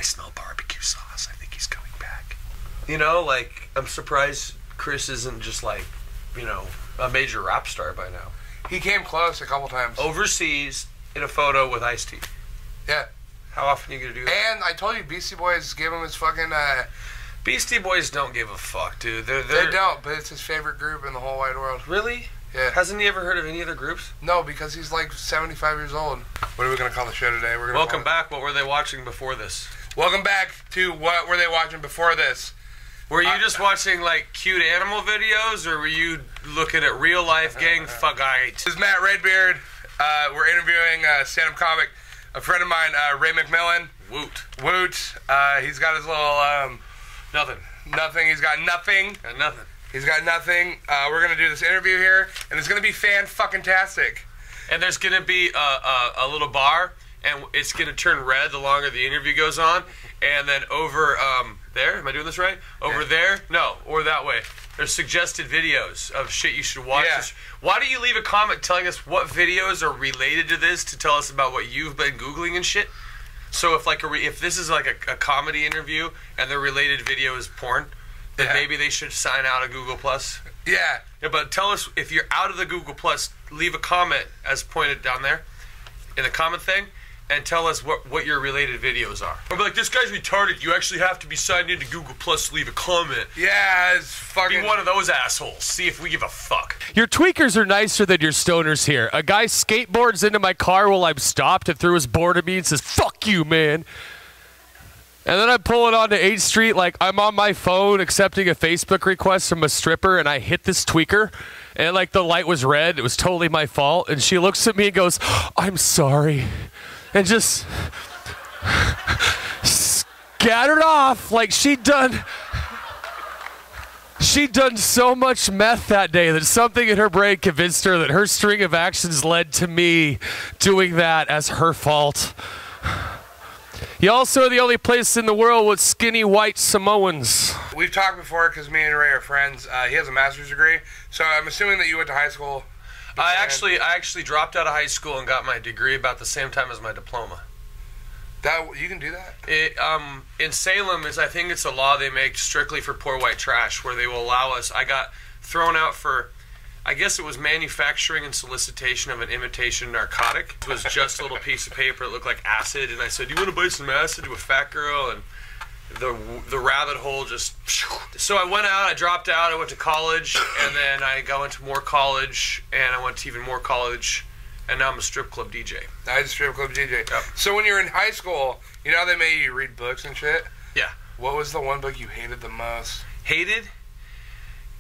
smell barbecue sauce. I think he's coming back. You know, like, I'm surprised Chris isn't just like, you know, a major rap star by now. He came close a couple times. Overseas in a photo with Ice-T. Yeah. How often are you gonna do that? And I told you, Beastie Boys gave him his fucking. Beastie Boys don't give a fuck, dude. They don't, but it's his favorite group in the whole wide world. Really? Yeah. Hasn't he ever heard of any other groups? No, because he's like 75 years old. What are we gonna call the show today? We're gonna Welcome back. What were they watching before this? Welcome back to What Were They Watching Before This? Were you just watching like cute animal videos, or were you looking at real life gang fuckite? This is Matt Redbeard. We're interviewing a stand-up comic, a friend of mine, Ray McMillin. Woot. He's got his little nothing. He's got nothing. He's got nothing. We're gonna do this interview here, and it's gonna be fan-fucking-tastic. And there's gonna be a little bar, and it's gonna turn red the longer the interview goes on. And then over there, am I doing this right? Over there, no, or that way. There's suggested videos of shit you should watch. Yeah. Why don't you leave a comment telling us what videos are related to this to tell us about what you've been Googling and shit? So if like if this is like a comedy interview and the related video is porn, then maybe they should sign out of Google Plus. Yeah. Yeah, but tell us if you're out of the Google Plus, leave a comment as pointed down there in the comment thing, and tell us what your related videos are. Or be like, this guy's retarded. You actually have to be signed into Google Plus to leave a comment. Yeah, it's fucking... Be one of those assholes. See if we give a fuck. Your tweakers are nicer than your stoners here. A guy skateboards into my car while I'm stopped and threw his board at me and says, "Fuck you, man." And then I'm pulling onto 8th Street like I'm on my phone accepting a Facebook request from a stripper, and I hit this tweaker, and like the light was red. It was totally my fault. And she looks at me and goes, "I'm sorry." And just scattered off like she'd done so much meth that day that something in her brain convinced her that her string of actions led to me doing that as her fault. You also are the only place in the world with skinny white Samoans. We've talked before because me and Ray are friends. He has a master's degree, so I'm assuming that you went to high school. I actually dropped out of high school and got my degree about the same time as my diploma. You can do that? In Salem, I think it's a law they make strictly for poor white trash, where they will allow us. I got thrown out for, I guess it was manufacturing and solicitation of an imitation narcotic. It was just a little piece of paper that looked like acid, and I said, "You want to buy some acid?" to a fat girl, and the rabbit hole just... So I went out, I dropped out, I went to college, and then I went to more college, and I went to even more college, and now I'm a strip club DJ. I was a strip club DJ. Yep. So when you were in high school, you know how they made you read books and shit? Yeah. What was the one book you hated the most? Hated?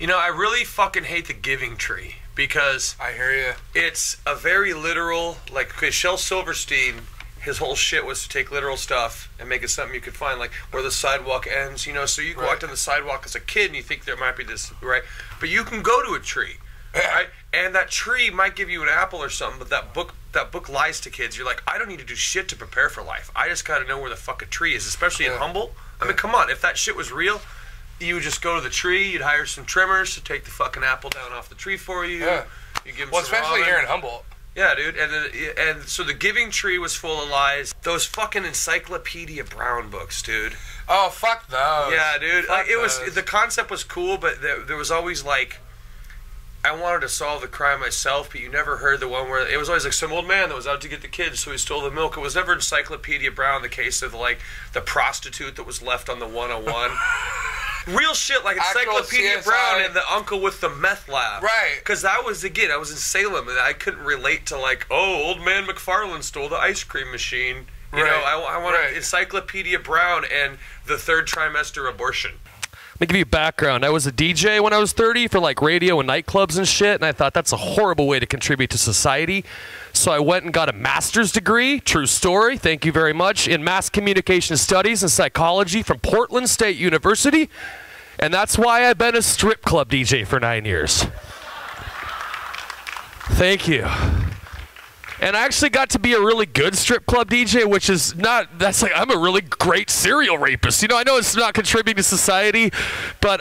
You know, I really fucking hate The Giving Tree, because... I hear you. It's a very literal, like, because Shel Silverstein... His whole shit was to take literal stuff and make it something you could find, like where the sidewalk ends, you know. So you walk down the sidewalk as a kid and you think there might be this, right? But you can go to a tree, right? And that tree might give you an apple or something, but that book lies to kids. You're like, I don't need to do shit to prepare for life. I just got to know where the fuck a tree is, especially in Humboldt. I mean, come on. If that shit was real, you would just go to the tree, you'd hire some trimmers to take the fucking apple down off the tree for you. Yeah. You give them well, some especially ramen. here in Humboldt. Yeah, dude, and so The Giving Tree was full of lies. Those fucking Encyclopedia Brown books, dude. Oh, fuck those. Yeah, dude. Fuck like it was, the concept was cool, but there was always like, I wanted to solve the crime myself, but you never heard the one where it was always like some old man that was out to get the kids, so he stole the milk. It was never Encyclopedia Brown, the case of like the prostitute that was left on the 101. Real shit like Encyclopedia Brown and the uncle with the meth lab. Right. Because that was, again, I was in Salem and I couldn't relate to like, oh, old man McFarlane stole the ice cream machine. You know, I wanted Encyclopedia Brown and the third trimester abortion. Let me give you background. I was a DJ when I was 30 for like radio and nightclubs and shit, and I thought that's a horrible way to contribute to society. So I went and got a master's degree, true story, thank you very much, in mass communication studies and psychology from Portland State University. And that's why I've been a strip club DJ for 9 years. Thank you. And I actually got to be a really good strip club DJ, which is not, that's like, I'm a really great serial rapist. You know, I know it's not contributing to society, but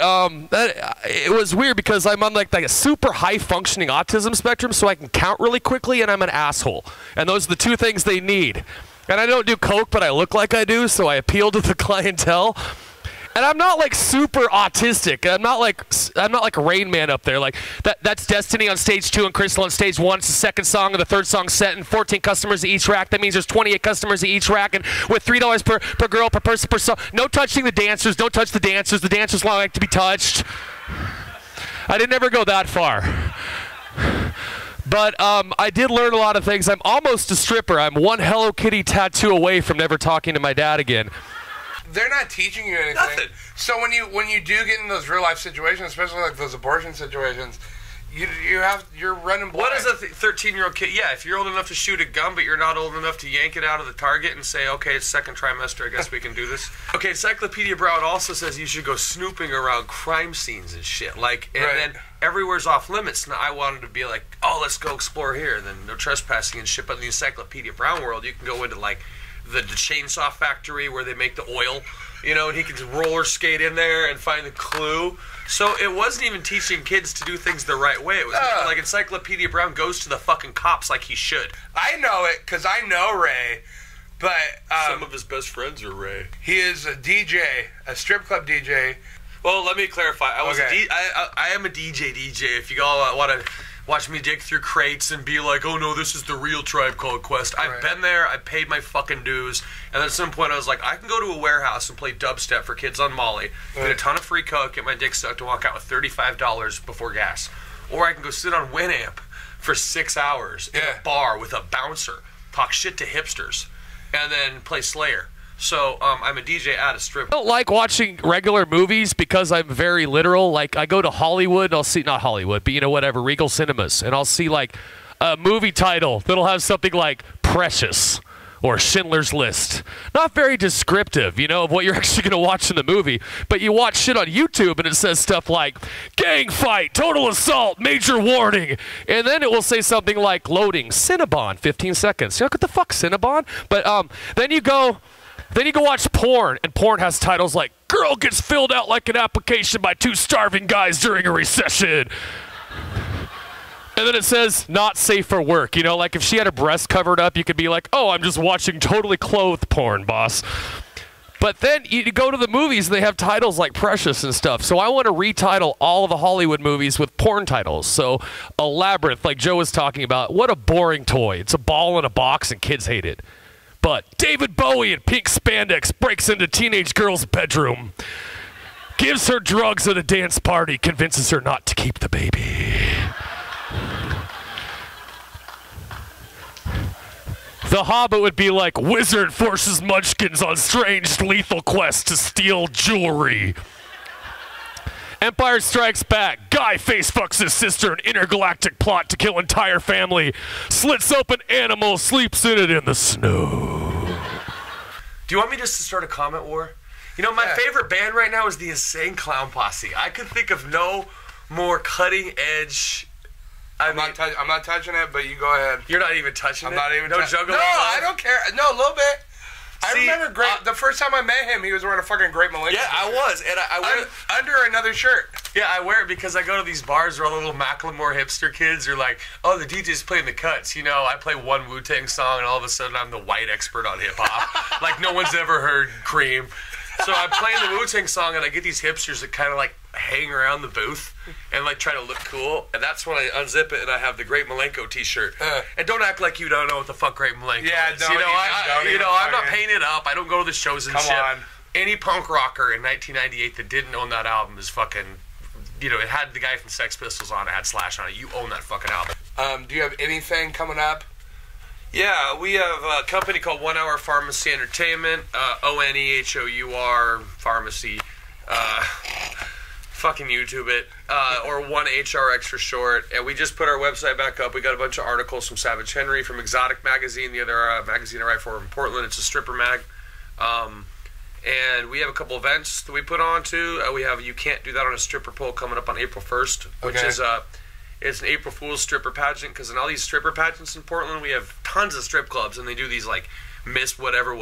it was weird because I'm on like a super high functioning autism spectrum, so I can count really quickly and I'm an asshole. And those are the two things they need. And I don't do coke, but I look like I do, so I appeal to the clientele. And I'm not like super autistic. I'm not like Rain Man up there. Like that's Destiny on stage 2 and Crystal on stage 1. It's the second song and the third song set, and 14 customers at each rack. That means there's 28 customers at each rack, and with $3 per girl per person per song. No touching the dancers. Don't touch the dancers. The dancers like to be touched. I didn't ever go that far. But I did learn a lot of things. I'm almost a stripper. I'm one Hello Kitty tattoo away from never talking to my dad again. They're not teaching you anything. Nothing. So when you do get in those real life situations, especially like those abortion situations, you're running blind. What is a 13-year-old kid? Yeah, if you're old enough to shoot a gun, but you're not old enough to yank it out of the target and say, okay, it's second trimester, I guess we can do this. Okay, Encyclopedia Brown also says you should go snooping around crime scenes and shit. Like, and then everywhere's off limits. Now I wanted to be like, oh, let's go explore here. And then no trespassing and shit. But in the Encyclopedia Brown world, you can go into like the chainsaw factory where they make the oil, you know, and he can roller skate in there and find the clue. So it wasn't even teaching kids to do things the right way. It was like Encyclopedia Brown goes to the fucking cops like he should. I know it because I know Ray, but some of his best friends are Ray. He is a DJ, a strip club DJ. Well, let me clarify. I am a DJ. If you all want to watch me dig through crates and be like, oh no, this is the real Tribe Called Quest. I've been there, I paid my fucking dues, and then at some point I was like, I can go to a warehouse and play dubstep for kids on Molly, get a ton of free coke, get my dick sucked, and walk out with $35 before gas. Or I can go sit on Winamp for 6 hours in a bar with a bouncer, talk shit to hipsters, and then play Slayer. So I'm a DJ at a strip. I don't like watching regular movies because I'm very literal. Like, I go to Hollywood and I'll see, not Hollywood, but, you know, whatever, Regal Cinemas, and I'll see, like, a movie title that'll have something like Precious or Schindler's List. Not very descriptive, you know, of what you're actually going to watch in the movie. But you watch shit on YouTube and it says stuff like, gang fight, total assault, major warning. And then it will say something like, loading, Cinnabon, 15 seconds. You're like, what the fuck, Cinnabon? But then you go watch porn, and porn has titles like, girl gets filled out like an application by 2 starving guys during a recession. And then it says, not safe for work. You know, like if she had her breast covered up, you could be like, oh, I'm just watching totally clothed porn, boss. But then you go to the movies, and they have titles like Precious and stuff. So I want to retitle all of the Hollywood movies with porn titles. So a Labyrinth, like Joe was talking about, what a boring toy. It's a ball in a box, and kids hate it. But David Bowie in pink spandex breaks into teenage girl's bedroom, gives her drugs at a dance party, convinces her not to keep the baby. The Hobbit would be like, wizard forces munchkins on strange lethal quest to steal jewelry. Empire Strikes Back. Guy face fucks his sister in intergalactic plot to kill entire family. Slits open animal, sleeps in it in the snow. Do you want me just to start a comment war? You know, my favorite band right now is the Insane Clown Posse. I could think of no more cutting edge. I'm not touching it, but you go ahead. You're not even touching it? I'm not even No juggling? No, I don't care. No, a little bit. See, I remember the first time I met him, he was wearing a fucking Great Malenko. Yeah, I was. And I wear it under another shirt. Yeah, I wear it because I go to these bars where all the little Macklemore hipster kids are like, oh, the DJ's playing the cuts. You know, I play one Wu-Tang song, and all of a sudden I'm the white expert on hip-hop. Like no one's ever heard Cream. So I'm playing the Wu-Tang song, and I get these hipsters that kind of like hang around the booth and like try to look cool. And that's when I unzip it and I have the Great Malenko t-shirt. And don't act like you don't know what the fuck Great Malenko is. Don't. I'm not painting it up. I don't go to the shows and shit. Come on. Any punk rocker in 1998 that didn't own that album is fucking, you know, it had the guy from Sex Pistols on it, had Slash on it. You own that fucking album. Do you have anything coming up? Yeah, we have a company called 1 Hour Pharmacy Entertainment, ONEHOUR Pharmacy. Fucking YouTube it, or 1HRX for short. And we just put our website back up. We got a bunch of articles from Savage Henry, from Exotic Magazine, the other magazine I write for in Portland. It's a stripper mag. And we have a couple events that we put on too. We have You Can't Do That on a Stripper Pole coming up on April 1st, which is it's an April Fool's stripper pageant, because in all these stripper pageants in Portland, we have tons of strip clubs, and they do these like Miss whatever,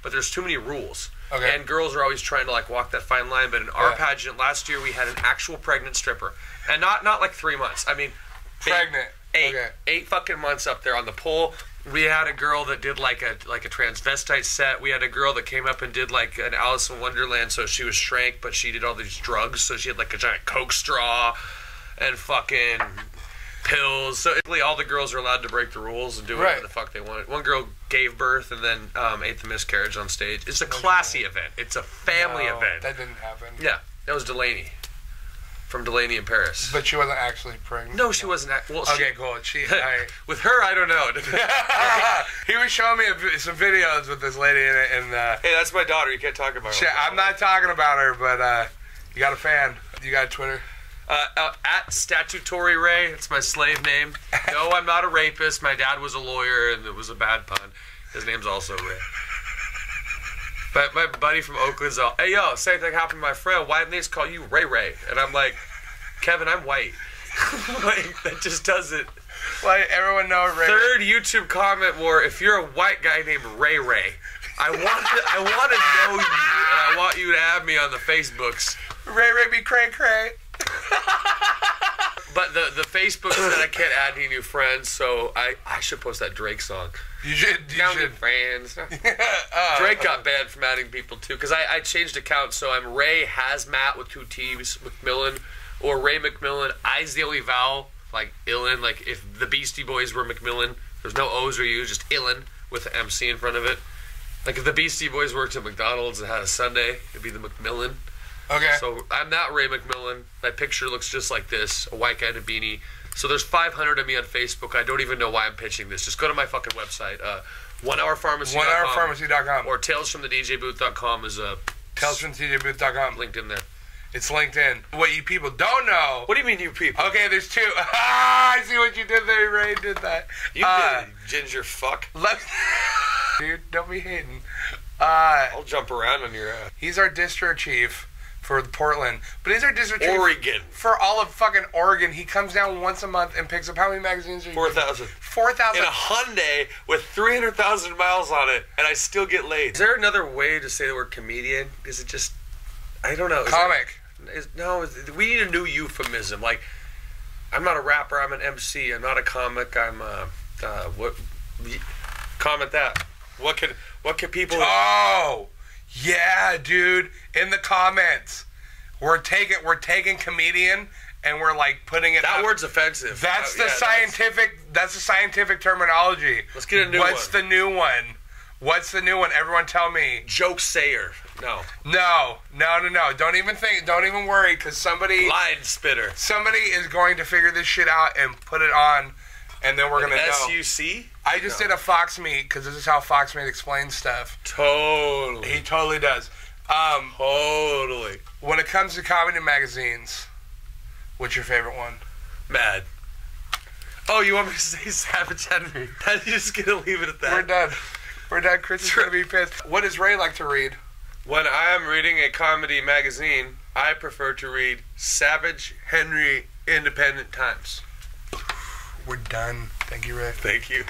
but there's too many rules. Okay. And girls are always trying to like walk that fine line. But in our pageant last year, we had an actual pregnant stripper, and not like 3 months. I mean, pregnant. Eight fucking months up there on the pole. We had a girl that did like a transvestite set. We had a girl that came up and did like an Alice in Wonderland, so she was shrank, but she did all these drugs, so she had like a giant Coke straw and fucking pills. So basically all the girls are allowed to break the rules and do whatever the fuck they wanted. One girl gave birth and then ate the miscarriage on stage. It's a classy event. It's a family event. That didn't happen. Yeah, that was Delaney. From Delaney in Paris. But she wasn't actually pregnant. No, she wasn't. Well, okay, cool. With her, I don't know. He was showing me some videos with this lady in it, and hey, that's my daughter. You can't talk about her. I'm not talking about her, but you got a fan. You got a Twitter. At Statutory Ray. It's my slave name. No, I'm not a rapist. My dad was a lawyer, and it was a bad pun. His name's also Ray. But my buddy from Oakland's all, hey, yo, same thing happened to my friend. Why didn't they just call you Ray Ray? And I'm like, Kevin, I'm white. Like, that just doesn't. Like, everyone knows Ray. Third YouTube comment war, if you're a white guy named Ray Ray, I want to know you, and I want you to add me on the Facebooks. Ray Ray be cray cray. But the Facebook said I can't add any new friends, so I should post that Drake song. You should. Friends. Drake got banned from adding people too, because I changed accounts, so I'm Ray Hazmat with 2 T's, McMillin, or Ray McMillin. I's the only vowel, like Illin. Like if the Beastie Boys were McMillin, there's no O's or U's, just Illin with an MC in front of it. Like if the Beastie Boys worked at McDonald's and had a Sunday, it'd be the McMillin. Okay. So I'm not Ray McMillin. My picture looks just like this, a white guy in a beanie. So there's 500 of me on Facebook. I don't even know why I'm pitching this. Just go to my fucking website, onehourpharmacy.com. Onehourpharmacy.com. Or talesfromthedjbooth.com is talesfromthedjbooth.com. linked in there. It's LinkedIn. What you people don't know. What do you mean, you people? Okay, there's 2. I see what you did there, Ray. Did that. You did, ginger fuck. Dude, don't be hating. I'll jump around on your ass. He's our distro chief for Portland, but he's our district chief Oregon. For all of fucking Oregon. He comes down once a month and picks up how many magazines are you 4,000. 4,000. In a Hyundai with 300,000 miles on it, and I still get laid. Is there another way to say the word comedian? Is it just, I don't know. Comic. No, we need a new euphemism. Like, I'm not a rapper, I'm an MC. I'm not a comic, I'm comment that. What can people... Oh! Yeah, dude. In the comments, we're taking comedian and we're like putting it. That up. Word's offensive. That's the scientific. That's the scientific terminology. Let's get a new one. What's the new one? What's the new one? Everyone, tell me. Joke sayer. No. Don't even think. Don't even worry, because somebody. Line spitter. Somebody is going to figure this shit out and put it on, and then we're gonna know. SUC? I just did a Fox Meet because this is how Fox Meet explains stuff. Totally. He totally does. Totally. When it comes to comedy magazines, what's your favorite one? Mad. Oh, you want me to say Savage Henry? I'm just gonna leave it at that. We're done. Chris is gonna be pissed. What does Ray like to read? When I am reading a comedy magazine, I prefer to read Savage Henry Independent Times. We're done. Thank you, Ray. Thank you.